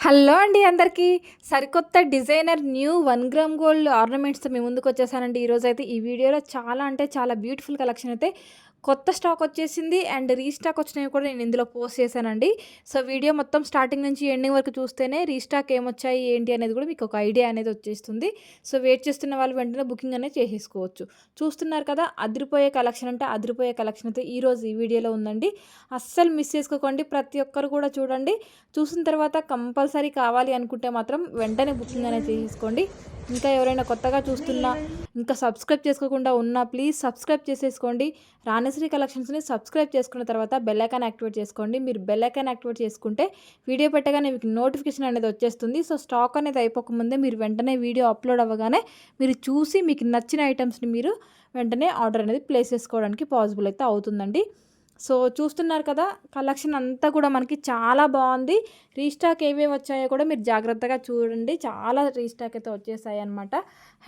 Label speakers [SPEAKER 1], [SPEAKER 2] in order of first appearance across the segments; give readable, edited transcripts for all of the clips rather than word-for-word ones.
[SPEAKER 1] Hello అండి అందరికీ. సరికొత్త డిజైనర్ న్యూ 1 గ్రామ్ గోల్డ్ ఆర్నమెంట్స్‌తో మీ ముందుకొచ్చేసానండి. ఈరోజైతే ఈ వీడియోలో చాలా అంటే చాలా బ్యూటిఫుల్ కలెక్షన్ అయితే కొత్త స్టాక్ వచ్చేసింది. అండ్ రీస్టాక్ వచ్చినవి కూడా నేను ఇందులో పోస్ట్ చేశానండి. సో, వీడియో మొత్తం స్టార్టింగ్ నుంచి ఎండింగ్ వరకు చూస్తేనే రీస్టాక్ ఏమొచ్చాయి, ఏంటి అనేది కూడా మీకు ఒక ఐడియా అనేది వచ్చేస్తుంది. సో, వెయిట్ చేస్తున్న వాళ్ళు వెంటనే బుకింగ్ అనేది చేసేసుకోవచ్చు. చూస్తున్నారు కదా, అదిరిపోయే కలెక్షన్ అంటే అదిరిపోయే కలెక్షన్ అయితే ఈరోజు ఈ వీడియోలో ఉందండి. అస్సలు మిస్ చేసుకోకండి. ప్రతి ఒక్కరు కూడా చూడండి. చూసిన తర్వాత కంపల్సరీ కావాలి అనుకుంటే మాత్రం వెంటనే బుకింగ్ అనేది చేసేసుకోండి. ఇంకా ఎవరైనా కొత్తగా చూస్తున్నా, ఇంకా సబ్స్క్రైబ్ చేసుకోకుండా ఉన్నా ప్లీజ్ సబ్స్క్రైబ్ చేసేసుకోండి. రాణిశ్రీ కలెక్షన్స్ని సబ్స్క్రైబ్ చేసుకున్న తర్వాత బెల్ ఐకాన్ యాక్టివేట్ చేసుకోండి. మీరు బెల్ ఐకాన్ యాక్టివేట్ చేసుకుంటే వీడియో పెట్టగానే మీకు నోటిఫికేషన్ అనేది వచ్చేస్తుంది. సో, స్టాక్ అనేది అయిపోకముందే మీరు వెంటనే వీడియో అప్లోడ్ అవ్వగానే మీరు చూసి మీకు నచ్చిన ఐటమ్స్ని మీరు వెంటనే ఆర్డర్ అనేది ప్లేస్ చేసుకోవడానికి పాసిబుల్ అయితే అవుతుందండి. సో, చూస్తున్నారు కదా, కలెక్షన్ అంతా కూడా మనకి చాలా బాగుంది. రీస్టాక్ ఏవేవి వచ్చాయో కూడా మీరు జాగ్రత్తగా చూడండి. చాలా రీస్టాక్ అయితే వచ్చేసాయి అనమాట.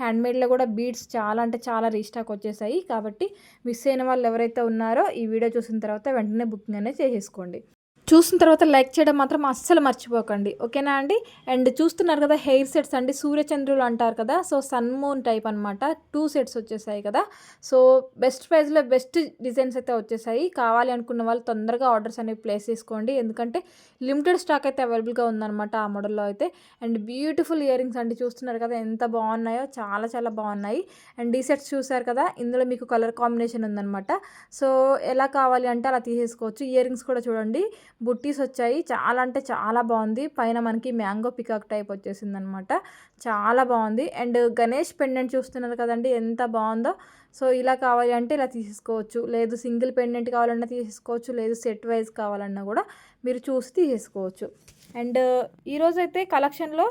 [SPEAKER 1] హ్యాండ్మేడ్లో కూడా బీడ్స్ చాలా అంటే చాలా రీస్టాక్ వచ్చేసాయి. కాబట్టి మిస్ అయిన వాళ్ళు ఎవరైతే ఉన్నారో ఈ వీడియో చూసిన తర్వాత వెంటనే బుకింగ్ అనేది చేసేసుకోండి. చూసిన తర్వాత లైక్ చేయడం మాత్రం అస్సలు మర్చిపోకండి, ఓకేనా అండి. అండ్ చూస్తున్నారు కదా, హెయిర్ సెట్స్ అండి, సూర్యచంద్రులు అంటారు కదా. సో, సన్ మూన్ టైప్ అనమాట. 2 సెట్స్ వచ్చేసాయి కదా. సో, బెస్ట్ ప్రైస్లో బెస్ట్ డిజైన్స్ అయితే వచ్చేసాయి. కావాలి అనుకున్న వాళ్ళు తొందరగా ఆర్డర్స్ అనేవి ప్లేస్ చేసుకోండి. ఎందుకంటే లిమిటెడ్ స్టాక్ అయితే అవైలబుల్గా ఉందన్నమాట ఆ మోడల్లో అయితే. అండ్ బ్యూటిఫుల్ ఇయర్ రింగ్స్ అండి, చూస్తున్నారు కదా ఎంత బాగున్నాయో, చాలా చాలా బాగున్నాయి. అండ్ ఈ సెట్స్ చూసారు కదా, ఇందులో మీకు కలర్ కాంబినేషన్ ఉందన్నమాట. సో, ఎలా కావాలి అంటే అలా తీసేసుకోవచ్చు. ఇయర్ రింగ్స్ కూడా చూడండి, బుట్టీస్ వచ్చాయి. చాలా అంటే చాలా బాగుంది. పైన మనకి మ్యాంగో పికాక్ టైప్ వచ్చేసింది అనమాట. చాలా బాగుంది. అండ్ గణేష్ పెండెంట్ చూస్తున్నారు కదండి ఎంత బాగుందో. సో, ఇలా కావాలి అంటే ఇలా తీసేసుకోవచ్చు. లేదు సింగిల్ పెండెంట్ కావాలన్నా తీసేసుకోవచ్చు. లేదు సెట్ వైజ్ కావాలన్నా కూడా మీరు చూసి తీసేసుకోవచ్చు. అండ్ ఈరోజైతే కలెక్షన్లో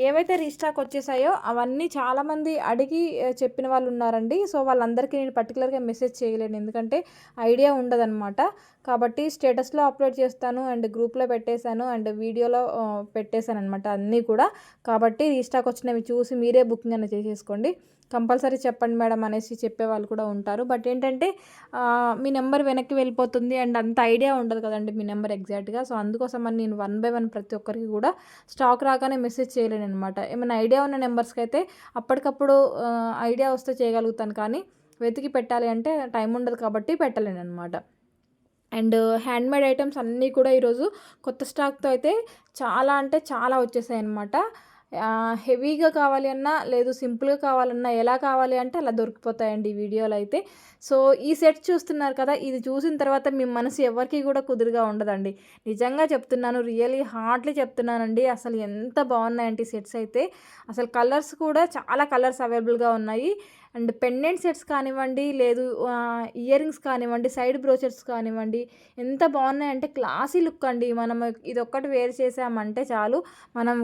[SPEAKER 1] ఏవైతే రీస్టాక్ వచ్చేసాయో అవన్నీ చాలామంది అడిగి చెప్పిన వాళ్ళు ఉన్నారండి. సో, వాళ్ళందరికీ నేను పర్టికులర్గా మెసేజ్ చేయలేను, ఎందుకంటే ఐడియా ఉండదన్నమాట. కాబట్టి స్టేటస్లో అప్లోడ్ చేస్తాను అండ్ గ్రూప్లో పెట్టేశాను అండ్ వీడియోలో పెట్టేశాను అనమాట అన్నీ కూడా. కాబట్టి రీస్టాక్ వచ్చినవి చూసి మీరే బుకింగ్ అనేది చేసేసుకోండి. కంపల్సరీ చెప్పండి మేడం అనేసి చెప్పేవాళ్ళు కూడా ఉంటారు. బట్ ఏంటంటే మీ నెంబర్ వెనక్కి వెళ్ళిపోతుంది అండ్ అంత ఐడియా ఉండదు కదండి మీ నెంబర్ ఎగ్జాక్ట్గా. సో, అందుకోసం అని నేను 1 బై 1 ప్రతి ఒక్కరికి కూడా స్టాక్ రాగానే మెసేజ్ చేయలేను అనమాట. ఏమైనా ఐడియా ఉన్న నెంబర్స్కి అయితే అప్పటికప్పుడు ఐడియా వస్తే చేయగలుగుతాను, కానీ వెతికి పెట్టాలి అంటే టైం ఉండదు కాబట్టి పెట్టలేను అనమాట. అండ్ హ్యాండ్మేడ్ ఐటమ్స్ అన్నీ కూడా ఈరోజు కొత్త స్టాక్తో అయితే చాలా అంటే చాలా వచ్చేసాయి అనమాట. హెవీగా కావాలి అన్నా, లేదు సింపుల్గా కావాలన్నా, ఎలా కావాలి అంటే అలా దొరికిపోతాయండి ఈ వీడియోలో అయితే. సో, ఈ సెట్ చూస్తున్నారు కదా, ఇది చూసిన తర్వాత మీ మనసు ఎవరికి కూడా కుదురుగా ఉండదండి. నిజంగా చెప్తున్నాను, రియల్లీ హార్ట్లీ చెప్తున్నానండి. అసలు ఎంత బాగున్నాయంటే ఈ సెట్స్ అయితే. అసలు కలర్స్ కూడా చాలా కలర్స్ అవైలబుల్గా ఉన్నాయి. అండ్ పెండెంట్ సెట్స్ కానివ్వండి, లేదు ఇయర్ రింగ్స్ కానివ్వండి, సైడ్ బ్రోచెస్ కానివ్వండి, ఎంత బాగున్నాయంటే క్లాసీ లుక్ అండి. మనం ఇదొక్కటి వేర్ చేసామంటే చాలు, మనం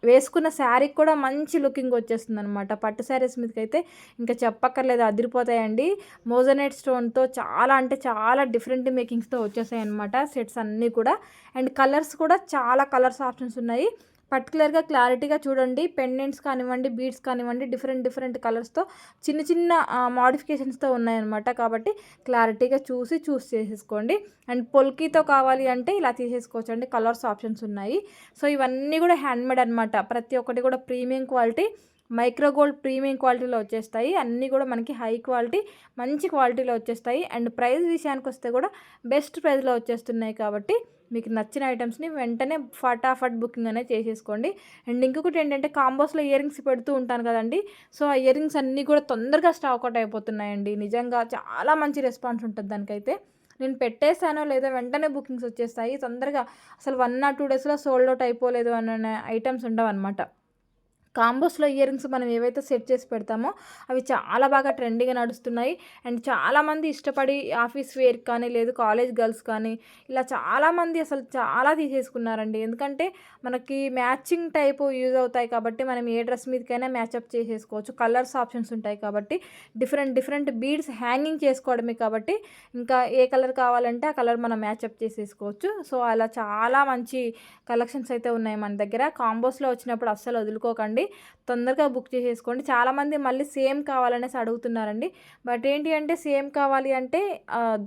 [SPEAKER 1] వేసుకున్న శారీకి కూడా మంచి లుకింగ్ వచ్చేస్తుంది అనమాట. పట్టు శారీస్ మీదకైతే ఇంకా చెప్పక్కర్లేదు, అదిరిపోతాయండి. మోజనైట్ స్టోన్తో చాలా అంటే చాలా డిఫరెంట్ మేకింగ్స్తో వచ్చేసాయి అనమాట సెట్స్ అన్నీ కూడా. అండ్ కలర్స్ కూడా చాలా కలర్స్ ఆప్షన్స్ ఉన్నాయి. పర్టికులర్గా క్లారిటీగా చూడండి. పెండెంట్స్ కానివ్వండి, బీడ్స్ కానివ్వండి, డిఫరెంట్ డిఫరెంట్ కలర్స్తో చిన్న చిన్న మోడిఫికేషన్స్తో ఉన్నాయన్నమాట. కాబట్టి క్లారిటీగా చూస్ చేసేసుకోండి. అండ్ పొల్కీతో కావాలి అంటే ఇలా తీసేసుకోవచ్చు అండి, కలర్స్ ఆప్షన్స్ ఉన్నాయి. సో, ఇవన్నీ కూడా హ్యాండ్మేడ్ అనమాట. ప్రతి ఒక్కటి కూడా premium quality, micro gold premium క్వాలిటీలో వచ్చేస్తాయి. అన్నీ కూడా మనకి హై క్వాలిటీ, మంచి క్వాలిటీలో వచ్చేస్తాయి. అండ్ ప్రైస్ విషయానికి వస్తే కూడా బెస్ట్ ప్రైస్లో వచ్చేస్తున్నాయి. కాబట్టి మీకు నచ్చిన ఐటమ్స్ని వెంటనే ఫటాఫట్ బుకింగ్ అనేది చేసేసుకోండి. అండ్ ఇంకొకటి ఏంటంటే, కాంబోస్లో ఇయర్ రింగ్స్ పెడుతూ ఉంటాను కదండి. సో, ఆ ఇయర్ రింగ్స్ అన్నీ కూడా తొందరగా స్టాక్ అవుట్ అయిపోతున్నాయండి. నిజంగా చాలా మంచి రెస్పాన్స్ ఉంటుంది దానికైతే. నేను పెట్టేశానో లేదో వెంటనే బుకింగ్స్ వచ్చేస్తాయి తొందరగా. అసలు 1 ఆర్ 2 డేస్లో సోల్డ్ అవుట్ అయిపోలేదు అనే ఐటమ్స్ ఉండవన్నమాట. కాంబోస్లో ఇయర్ రింగ్స్ మనం ఏవైతే సెట్ చేసి పెడతామో అవి చాలా బాగా ట్రెండీగా నడుస్తున్నాయి. అండ్ చాలామంది ఇష్టపడి ఆఫీస్ వేర్ కానీ, లేదు కాలేజ్ గర్ల్స్ కానీ, ఇలా చాలామంది అసలు చాలా తీసేసుకున్నారండి. ఎందుకంటే మనకి మ్యాచింగ్ టైపు యూజ్ అవుతాయి కాబట్టి మనం ఏ డ్రెస్ మీదకైనా మ్యాచప్ చేసేసుకోవచ్చు. కలర్స్ ఆప్షన్స్ ఉంటాయి కాబట్టి, డిఫరెంట్ డిఫరెంట్ బీడ్స్ హ్యాంగింగ్ చేసుకోవడమే కాబట్టి ఇంకా ఏ కలర్ కావాలంటే ఆ కలర్ మనం మ్యాచప్ చేసేసుకోవచ్చు. సో, అలా చాలా మంచి కలెక్షన్స్ అయితే ఉన్నాయి మన దగ్గర. కాంబోస్లో వచ్చినప్పుడు అస్సలు వదులుకోకండి. చేసేసుకోండి. తొందరగా బుక్ చేసేసుకోండి. చాలామంది మళ్ళీ సేమ్ కావాలనేసి అడుగుతున్నారండి. బట్ ఏంటి అంటే సేమ్ కావాలి అంటే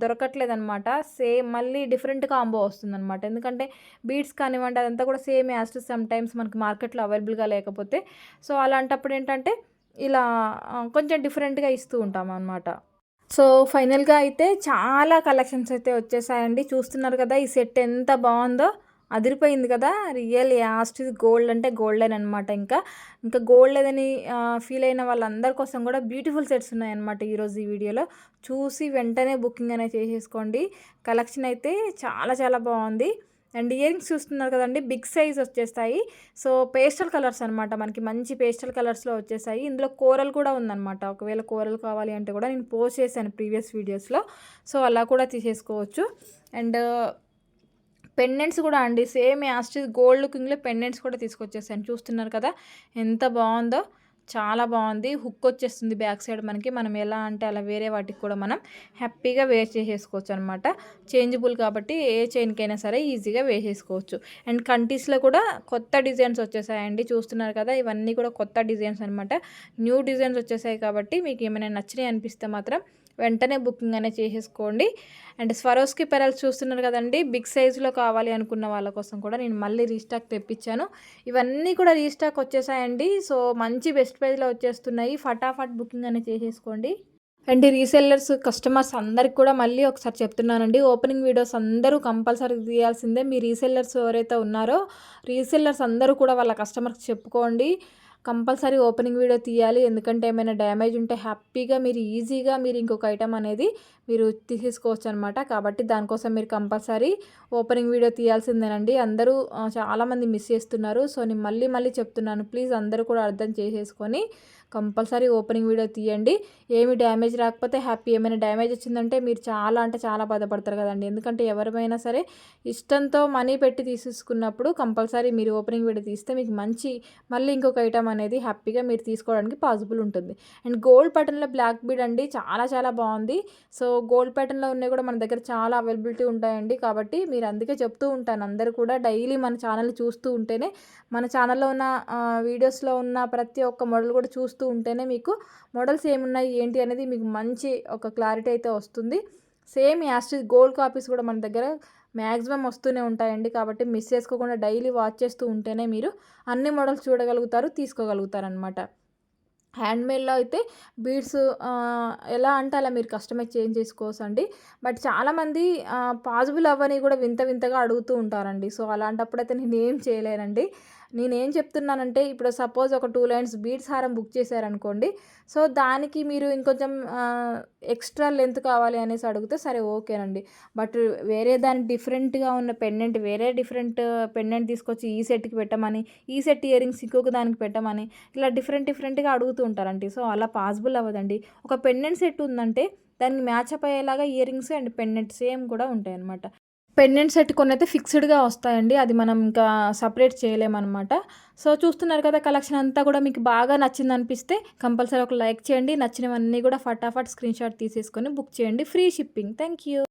[SPEAKER 1] దొరకట్లేదనమాట. సేమ్ మళ్ళీ డిఫరెంట్ కాంబో వస్తుందనమాట. ఎందుకంటే బీడ్స్ కానివ్వండి అదంతా కూడా same as to some times మనకి మార్కెట్‌లో అవైలబుల్‌గా లేకపోతే సో, అలాంటప్పుడు ఏంటంటే ఇలా కొంచెం డిఫరెంట్‌గా ఇస్తూ ఉంటామనమాట. సో, ఫైనల్‌గా అయితే చాలా కలెక్షన్స్ అయితే వచ్చేసాయండి. చూస్తున్నారు కదా! ఈ సెట్ ఎంత బావుందో. అదిరిపోయింది కదా! రియల్ యాజ్ గోల్డ్ అంటే గోల్డెన్ అనమాట ఇంకా. ఇంకా గోల్డ్ లేదని ఫీల్ అయిన వాళ్ళందరి కోసం కూడా బ్యూటిఫుల్ సెట్స్ ఉన్నాయన్నమాట ఈరోజు ఈ వీడియోలో. చూసి వెంటనే బుకింగ్ అనేది చేసేసుకోండి. కలెక్షన్ అయితే చాలా చాలా బావుంది. అండ్ ఇయరింగ్స్ చూస్తున్నారు కదండీ! బిగ్ సైజ్ వచ్చేస్తాయి. సో, పేస్టల్ కలర్స్ అనమాట. మనకి మంచి పేస్టల్ కలర్స్‌లో వచ్చేసాయి. ఇందులో కోరల్ కూడా ఉందనమాట. ఒకవేళ కోరల్ కావాలి అంటే కూడా నేను పోస్ట్ చేశాను ప్రీవియస్ వీడియోస్‌లో. సో, అలా కూడా తీసేసుకోవచ్చు. అండ్ పెండెంట్స్ కూడా అండి same as it is gold లుకింగ్‌లో పెండెంట్స్ కూడా తీసుకొచ్చేసాను. చూస్తున్నారు కదా! ఎంత బావుందో. చాలా బావుంది. హుక్ వచ్చేస్తుంది బ్యాక్ సైడ్ మనకి. మనం ఎలా అంటే అలా వేరే వాటికి కూడా మనం హ్యాపీగా వేర్ చేసేసుకోవచ్చనమాట. చేంజబుల్ కాబట్టి ఏ చైన్‌కైనా సరే ఈజీగా వేసేసుకోవచ్చు. అండ్ కంటీస్‌లో కూడా కొత్త డిజైన్స్ వచ్చేసాయండి. చూస్తున్నారు కదా! ఇవన్నీ కూడా కొత్త డిజైన్స్ అనమాట. న్యూ డిజైన్స్ వచ్చేసాయి కాబట్టి మీకు ఏమైనా నచ్చినాయి అనిపిస్తే మాత్రం వెంటనే బుకింగ్ అనేది చేసేసుకోండి. అండ్ స్వరోస్కి పెరల్స్ చూస్తున్నారు కదండీ! బిగ్ సైజులో కావాలి అనుకున్న వాళ్ళ కోసం కూడా నేను మళ్ళీ రీస్టాక్ తెప్పించాను. ఇవన్నీ కూడా రీస్టాక్ వచ్చేసాయండి. సో, మంచి బెస్ట్ ప్రైస్‌లో వచ్చేస్తున్నాయి. ఫటాఫట్ బుకింగ్ అనేది చేసేసుకోండి. అండ్ రీసెల్లర్స్, కస్టమర్స్ అందరికి కూడా మళ్ళీ ఒకసారి చెప్తున్నానండి. ఓపెనింగ్ వీడియోస్ అందరూ కంపల్సరీ తీయాల్సిందే. మీ రీసెల్లర్స్ ఎవరైతే ఉన్నారో రీసెల్లర్స్ అందరూ కూడా వాళ్ళ కస్టమర్స్‌కి చెప్పుకోండి. కంపల్సరీ ఓపెనింగ్ వీడియో తీయాలి. ఎందుకంటే ఏమైనా డ్యామేజ్ ఉంటే హ్యాపీగా మీరు ఈజీగా మీరు ఇంకొక ఐటెం అనేది మీరు తీసేసుకోవచ్చు అనమాట. కాబట్టి దానికోసం మీరు కంపల్సరీ ఓపెనింగ్ వీడియో తీయాల్సిందేనండి. అందరూ చాలామంది మిస్ చేస్తున్నారు. సో, నేను మళ్ళీ మళ్ళీ చెప్తున్నాను. ప్లీజ్ అందరూ కూడా అర్థం చేసేసుకొని కంపల్సరీ ఓపెనింగ్ వీడియో తీయండి. ఏమి డ్యామేజ్ రాకపోతే హ్యాపీ. ఏమైనా డ్యామేజ్ వచ్చిందంటే మీరు చాలా అంటే చాలా బాధపడతారు కదండీ. ఎందుకంటే ఎవరిమైనా సరే ఇష్టంతో మనీ పెట్టి తీసేసుకున్నప్పుడు కంపల్సరీ మీరు ఓపెనింగ్ వీడియో తీస్తే మీకు మంచి మళ్ళీ ఇంకొక ఐటమ్ అనేది హ్యాపీగా మీరు తీసుకోవడానికి పాసిబుల్ ఉంటుంది. అండ్ గోల్డ్ ప్యాటర్న్‌లో బ్లాక్ బీడ్ అండి చాలా చాలా బాగుంది. సో, గోల్డ్ ప్యాటర్న్‌లో ఉన్నాయి కూడా మన దగ్గర చాలా అవైలబిలిటీ ఉంటాయండి. కాబట్టి మీరు అందుకే చెప్తూ ఉంటాను అందరూ కూడా డైలీ మన ఛానల్‌ని చూస్తూ ఉంటేనే మన ఛానల్‌లో ఉన్న వీడియోస్‌లో ఉన్న ప్రతి ఒక్క మోడల్ కూడా చూస్తూ ఉంటేనే మీకు మోడల్స్ ఏమున్నాయి ఏంటి అనేది మీకు మంచి ఒక క్లారిటీ అయితే వస్తుంది. Same as it is gold copies కూడా మన దగ్గర మ్యాక్సిమం వస్తూనే ఉంటాయండి. కాబట్టి మిస్ చేసుకోకుండా డైలీ వాచ్ చేస్తూ ఉంటేనే మీరు అన్ని మోడల్స్ చూడగలుగుతారు, తీసుకోగలుగుతారనమాట. హ్యాండ్‌మేడ్‌లో అయితే బీడ్స్ ఎలా అంటే అలా మీరు కస్టమైజ్ చేంజ్ చేసుకోవచ్చండి. బట్ చాలామంది పాసిబుల్ అవ్వనివి కూడా వింత వింతగా అడుగుతూ ఉంటారండి. సో, అలాంటప్పుడైతే నేనేం చేయలేనండి. నేనేం చెప్తున్నానంటే ఇప్పుడు సపోజ్ ఒక 2 లైన్స్ బీడ్స్ హారం బుక్ చేశారనుకోండి. సో, దానికి మీరు ఇంకొంచెం ఎక్స్ట్రా లెంత్ కావాలి అనేసి అడిగితే సరే ఓకేనండి. బట్ వేరే దాని డిఫరెంట్‌గా ఉన్న పెండెంట్ వేరే డిఫరెంట్ పెండెంట్ తీసుకొచ్చి ఈ సెట్‌కి పెట్టమని, ఈ సెట్ ఇయరింగ్స్ ఇంకొక దానికి పెట్టమని ఇలా డిఫరెంట్‌గా అడుగుతూ ఉంటారండి. సో, అలా పాసిబుల్ అవ్వదండి. ఒక పెండెంట్ సెట్ ఉందంటే దానికి మ్యాచ్ అప్ అయ్యేలాగా ఇయరింగ్స్ అండ్ పెండెంట్ సేమ్ కూడా ఉంటాయన్నమాట. పెండెంట్ సెట్ కొన్నైతే ఫిక్స్‌డ్‌గా వస్తాయండి. అది మనం ఇంకా సెపరేట్ చేయలేమనమాట. సో, చూస్తున్నారు కదా కలెక్షన్ అంతా కూడా మీకు బాగా నచ్చిందనిపిస్తే కంపల్సరీ ఒక లైక్ చేయండి. నచ్చినవన్నీ కూడా ఫటాఫట్ స్క్రీన్‌షాట్ తీసేసుకొని బుక్ చేయండి. Free shipping. Thank you.